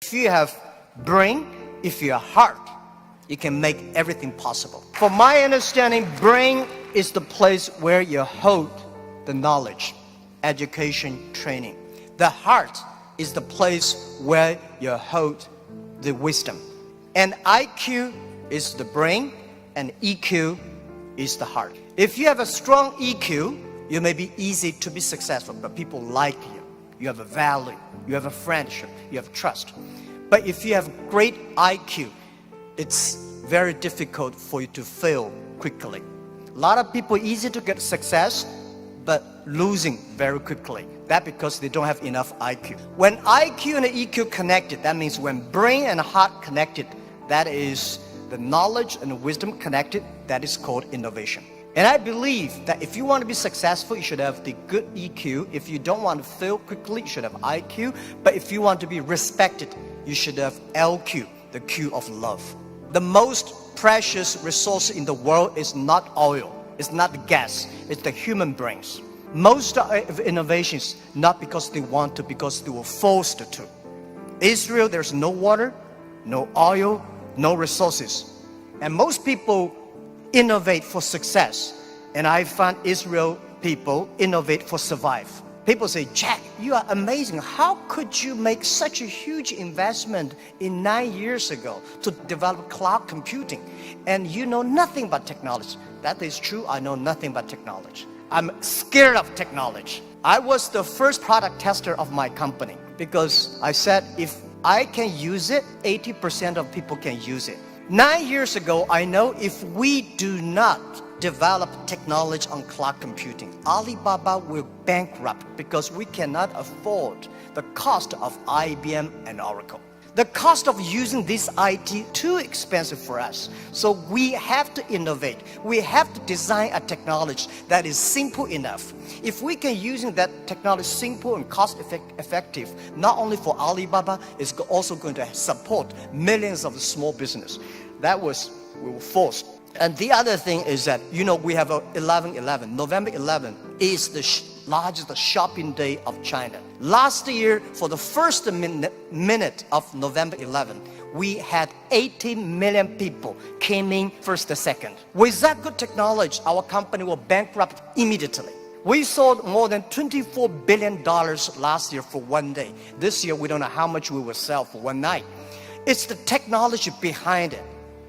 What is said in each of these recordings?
If you have brain, if you have heart, you can make everything possible. From my understanding, brain is the place where you hold the knowledge, education, training. The heart is the place where you hold the wisdom. And IQ is the brain, and EQ is the heart. If you have a strong EQ, you may be easy to be successful, but people like you. You have a value, you have a friendship, you have trust. But if you have great IQ, it's very difficult for you to fail quickly. A lot of people easy to get success, but losing very quickly. That's because they don't have enough IQ. When IQ and EQ connected, that means when brain and heart connected, that is the knowledge and wisdom connected, that is called innovation. And I believe that if you want to be successful, you should have the good EQ. If you don't want to fail quickly, you should have IQ. But if you want to be respected, you should have LQ, the Q of love. The most precious resource in the world is not oil, it's not gas, it's the human brains. Most of innovations, not because they want to, because they were forced to. Israel, there's no water, no oil, no resources. And most people innovate for success. And I find Israel people innovate for survive. People say, Jack, you are amazing. How could you make such a huge investment in 9 years ago to develop cloud computing? And you know nothing about technology. That is true, I know nothing about technology. I'm scared of technology. I was the first product tester of my company because I said, if I can use it, 80% of people can use it. 9 years ago, I know if we do not develop technology on cloud computing, Alibaba will bankrupt because we cannot afford the cost of IBM and Oracle. The cost of using this IT too expensive for us. So we have to innovate. We have to design a technology that is simple enough. If we can using that technology simple and cost effective, not only for Alibaba, it's also going to support millions of small business. That was, we were forced. And the other thing is that, you know, we have a 11/11. November 11 is the largest shopping day of China. Last year, for the first minute of November 11, we had 80 million people came in first to second. With that good technology, our company will bankrupt immediately. We sold more than $24 billion last year for one day. This year, we don't know how much we will sell for one night. It's the technology behind it.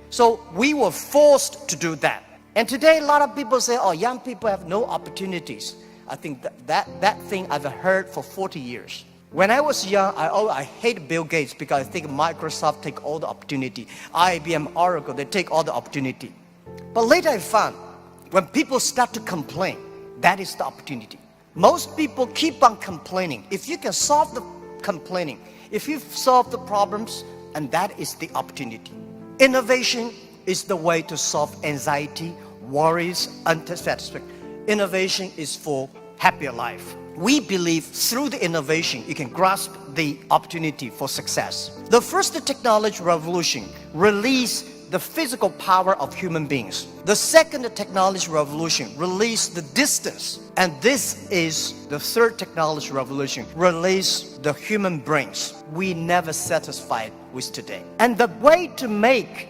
So we were forced to do that. And today, a lot of people say, oh, young people have no opportunities. I think that thing I've heard for 40 years. When I was young, I hate Bill Gates because I think Microsoft take all the opportunity. IBM, Oracle, they take all the opportunity. But later I found, when people start to complain, that is the opportunity. Most people keep on complaining. If you can solve the complaining, if you solve the problems, and that is the opportunity. Innovation is the way to solve anxiety, worries, unsatisfaction. Innovation is for happier life. We believe through the innovation, you can grasp the opportunity for success. The first technology revolution released the physical power of human beings. The second technology revolution released the distance. And this is the third technology revolution, release the human brains. We never satisfied with today. And the way to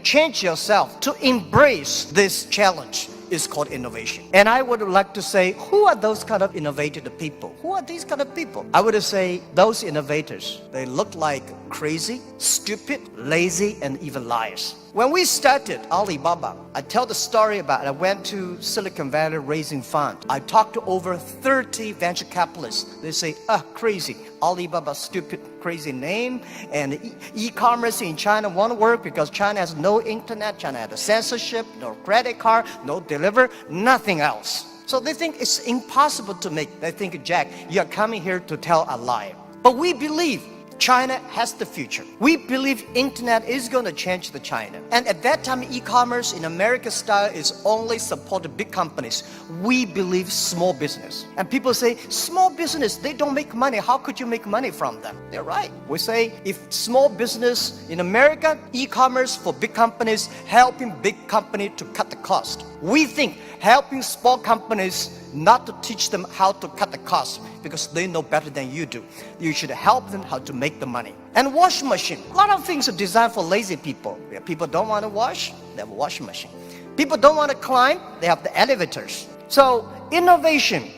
change yourself, to embrace this challenge is called innovation. And I would like to say, who are those kind of innovative people? Who are these kind of people? I would say those innovators, they look like crazy, stupid, lazy, and even liars. When we started Alibaba, I tell the story about I went to Silicon Valley raising funds. I talked to over 30 venture capitalists. They say, crazy. Alibaba, stupid, crazy name. And e-commerce in China won't work because China has no internet, China has a censorship, no credit card, no deliver, nothing else. So they think it's impossible to make. They think, Jack, you're coming here to tell a lie. But we believe China has the future. We believe internet is going to change the China. And at that time, e-commerce in American style is only supported big companies. We believe small business. And people say, small business, they don't make money. How could you make money from them? They're right. We say, if small business in America, e-commerce for big companies, helping big company to cut the cost. We think helping small companies not to teach them how to cut the cost because they know better than you do. You should help them how to make the money. And washing machine. A lot of things are designed for lazy people. People don't want to wash, they have a washing machine. People don't want to climb, they have the elevators. So innovative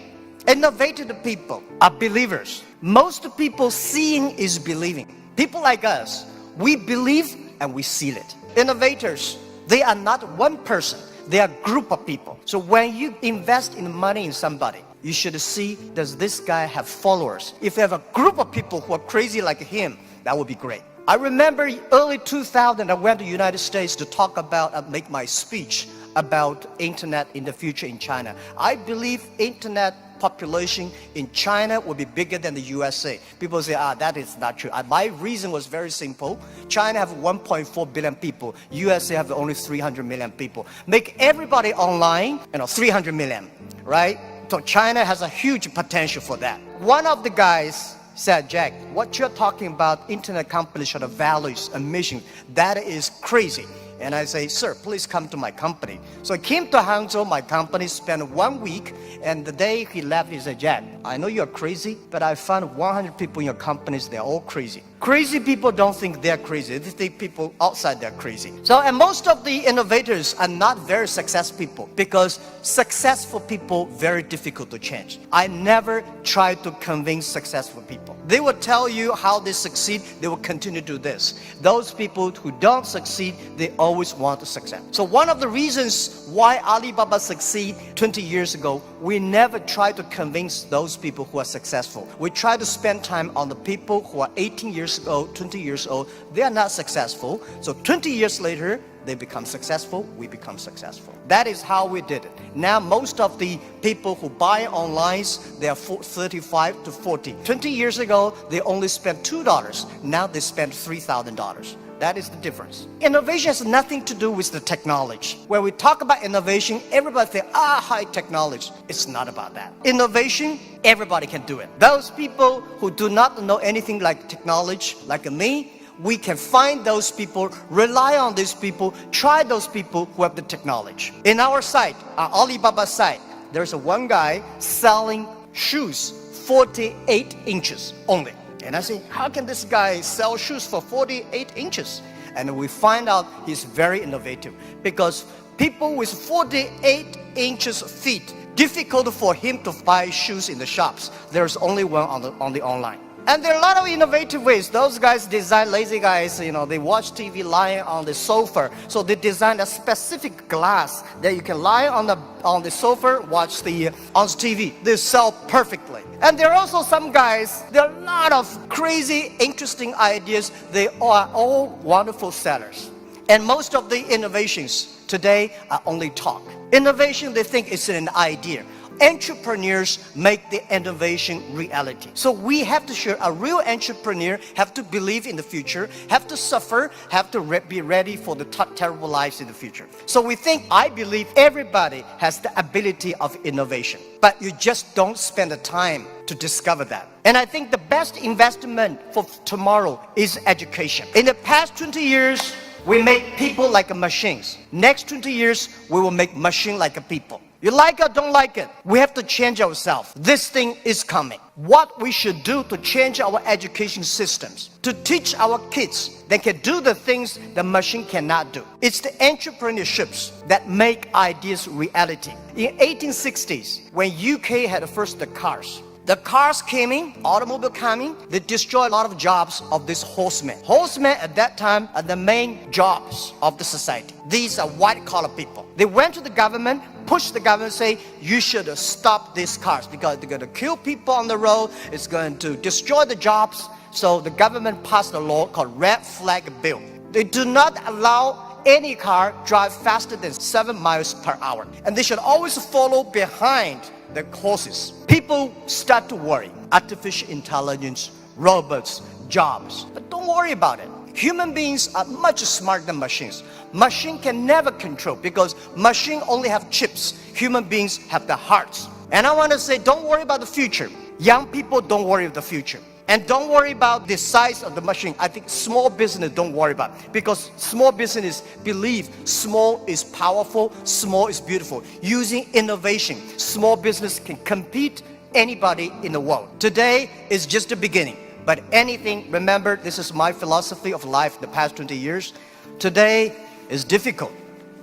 people are believers. Most people seeing is believing. People like us, we believe and we seal it. Innovators, they are not one person. They are a group of people. So when you invest in money in somebody, you should see, does this guy have followers? If you have a group of people who are crazy like him, that would be great. I remember early 2000, I went to the United States to talk about, make my speech about internet in the future in China. I believe internet population in China will be bigger than the USA. People say, that is not true. My reason was very simple. China have 1.4 billion people. USA have only 300 million people. Make everybody online, 300 million, right? So China has a huge potential for that. One of the guys said, Jack, what you're talking about, internet companies should have values and mission, that is crazy. And I say, sir, please come to my company. So I came to Hangzhou, my company, spent 1 week, and the day he left, he said, Jack, I know you're crazy, but I found 100 people in your companies, they're all crazy. Crazy people don't think they're crazy, they think people outside they're crazy. So, and most of the innovators are not very successful people, because successful people, very difficult to change. I never try to convince successful people. They will tell you how they succeed, they will continue to do this. Those people who don't succeed, they always want to succeed. So one of the reasons why Alibaba succeed 20 years ago, we never try to convince those people who are successful. We try to spend time on the people who are 18 years old, 20 years old. They are not successful. So 20 years later, they become successful, we become successful. That is how we did it. Now most of the people who buy online, they are 35 to 40. 20 years ago, they only spent $2. Now they spend $3,000. That is the difference. Innovation has nothing to do with the technology. When we talk about innovation, everybody thinks, high technology. It's not about that. Innovation, everybody can do it. Those people who do not know anything like technology, like me, we can find those people, rely on these people, try those people who have the technology. In our site, our Alibaba site, there's one guy selling shoes 48 inches only. And I say, how can this guy sell shoes for 48 inches? And we find out he's very innovative, because people with 48 inches feet, difficult for him to buy shoes in the shops. There's only one on the online. And there are a lot of innovative ways. Those guys design, lazy guys, they watch TV lying on the sofa. So they design a specific glass that you can lie on the sofa, watch on TV. They sell perfectly. And there are also some guys, there are a lot of crazy, interesting ideas. They are all wonderful sellers. And most of the innovations today are only talk. Innovation, they think it's an idea. Entrepreneurs make the innovation reality. So we have to share, a real entrepreneur have to believe in the future, have to suffer, have to be ready for the terrible lives in the future. So I believe everybody has the ability of innovation, but you just don't spend the time to discover that. And I think the best investment for tomorrow is education. In the past 20 years, we make people like machines. Next 20 years, we will make machine like people. You like it or don't like it, we have to change ourselves. This thing is coming. What we should do to change our education systems, to teach our kids they can do the things the machine cannot do. It's the entrepreneurships that make ideas reality. In 1860s, when UK had first the cars came in, automobile coming, they destroyed a lot of jobs of these horsemen. Horsemen at that time are the main jobs of the society. These are white-collar people. They went to the government, pushed the government, say, you should stop these cars because they're going to kill people on the road, it's going to destroy the jobs. So the government passed a law called Red Flag Bill. They do not allow any car drive faster than 7 miles per hour. And they should always follow behind the horses. People start to worry. Artificial intelligence, robots, jobs. But don't worry about it. Human beings are much smarter than machines. Machine can never control because machine only have chips. Human beings have the hearts. And I want to say, don't worry about the future. Young people, don't worry about the future. And don't worry about the size of the machine. I think small business don't worry about, because small business believe small is powerful, small is beautiful. Using innovation, small business can compete anybody in the world. Today is just the beginning, but anything, remember, this is my philosophy of life the past 20 years. Today is difficult.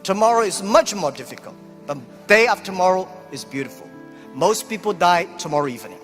Tomorrow is much more difficult, but day after tomorrow is beautiful. Most people die tomorrow evening.